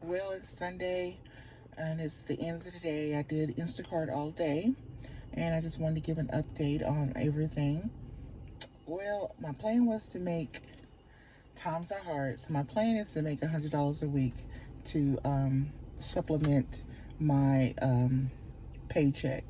Well, it's Sunday and it's the end of the day. I did Instacart all day and I just wanted to give an update on everything. Well, my plan was to make times are hard, so my plan is to make $100 a week to supplement my paycheck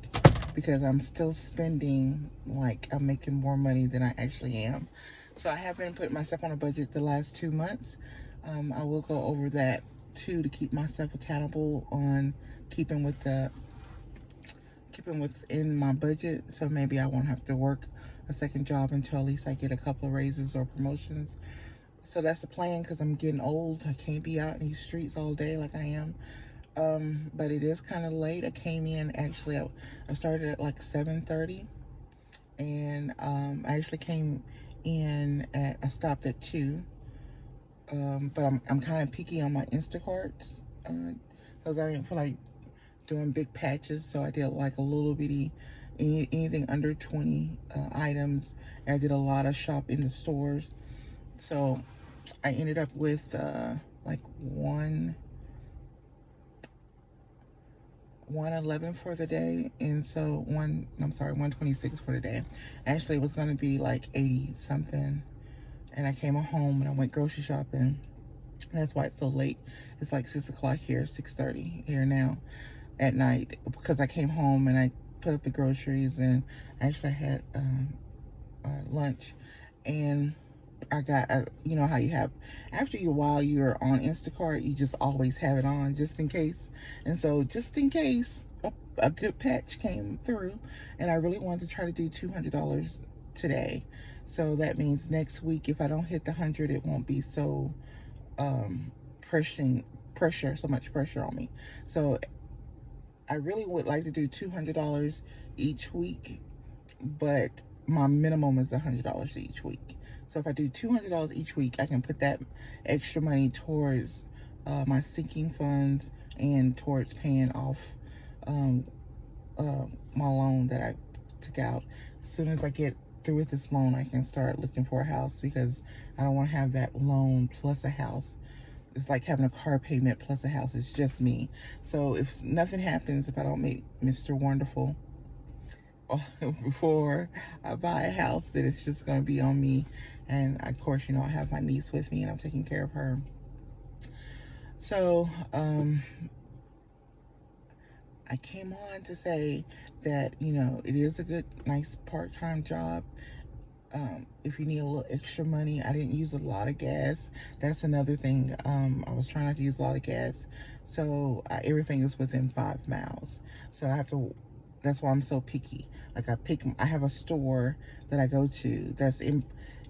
because I'm still spending like I'm making more money than I actually am. So I have been putting myself on a budget the last 2 months. I will go over that too to keep myself accountable on keeping with the keeping within my budget. So maybe I won't have to work a second job until at least I get a couple of raises or promotions. So that's the plan because I'm getting old. I can't be out in these streets all day like I am. But it is kind of late. I came in actually. I started at like 7:30, and I actually came in at. I stopped at 2. But I'm kind of picky on my Instacarts because I didn't feel like doing big patches, so I did like a little bitty anything under 20 items. And I did a lot of shop in the stores, so I ended up with like 111 for the day, and so one I'm sorry 126 for the day. Actually, it was going to be like 80 something, and I came home and I went grocery shopping. That's why it's so late. It's like 6 o'clock here, 6:30 here now at night because I came home and I put up the groceries and actually had lunch. And I got, you know how you have, after a while you're on Instacart, you just always have it on just in case. And so, just in case a good patch came through, and I really wanted to try to do $200 today. So that means next week, if I don't hit the 100, it won't be so um, pressing so much pressure on me. So I really would like to do $200 each week, but my minimum is $100 each week. So if I do $200 each week, I can put that extra money towards my sinking funds and towards paying off um, my loan that I took out. As soon as I get through with this loan, I can start looking for a house because I don't want to have that loan plus a house. It's like having a car payment plus a house. It's just me. So if nothing happens, if I don't make Mr. Wonderful before I buy a house, then it's just going to be on me. And of course, I have my niece with me and I'm taking care of her. So I came on to say that, it is a good, nice part time job. If you need a little extra money, I didn't use a lot of gas. That's another thing. I was trying not to use a lot of gas. So everything is within 5 miles. So I have to, that's why I'm so picky. Like I have a store that I go to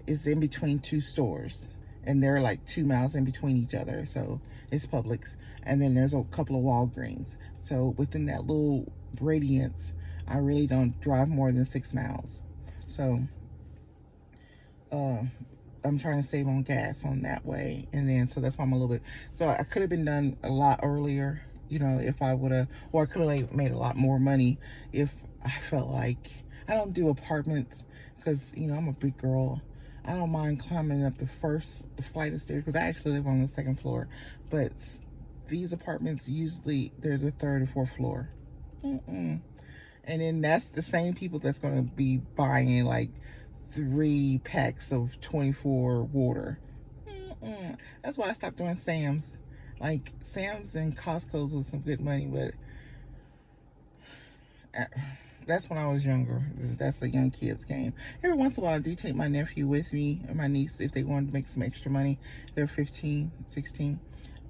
is in between two stores. And they're like 2 miles in between each other. So it's Publix. And then there's a couple of Walgreens. So within that little radiance, I really don't drive more than 6 miles. So uh, I'm trying to save on gas on that way, and then so that's why I'm a little bit. So I could have been done a lot earlier, if I would have, or I could have made a lot more money if I felt like I don't do apartments because I'm a big girl. I don't mind climbing up the first flight of stairs because I actually live on the second floor, but these apartments usually they're the third or fourth floor. Mm-mm. And then that's the same people that's going to be buying like 3 packs of 24 water. Mm-mm. That's why I stopped doing Sam's. Like Sam's and Costco's was some good money, but uh, that's when I was younger. That's the young kids game. Every once in a while, I do take my nephew with me and my niece if they wanted to make some extra money. They're 15, 16.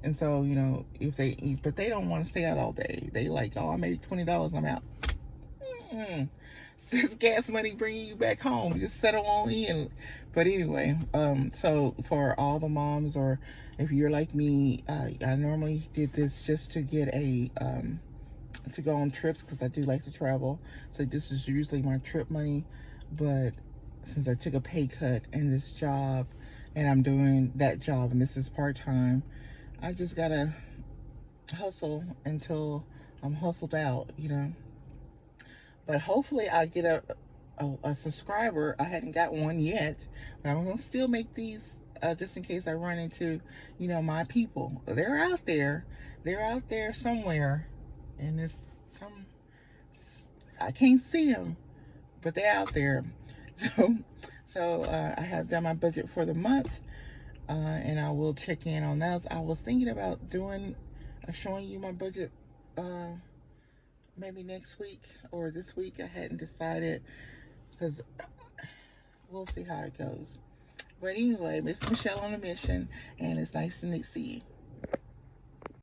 And so, if they eat, but they don't want to stay out all day. They like, oh, I made $20, I'm out. Mm-mm. This gas money bringing you back home. Just settle on in. But anyway, so for all the moms, or if you're like me, I normally did this just to get to go on trips because I do like to travel. So this is usually my trip money. But since I took a pay cut in this job, and I'm doing that job, and this is part time, I just gotta hustle until I'm hustled out. But hopefully I get a subscriber. I hadn't got one yet, but I'm gonna still make these just in case I run into, my people. They're out there. They're out there somewhere, and it's some I can't see them, but they're out there. So, I have done my budget for the month, and I will check in on those. I was thinking about doing, showing you my budget, uh, maybe next week or this week. I hadn't decided because we'll see how it goes. But anyway, Miss Michelle on a mission, and it's nice to see you.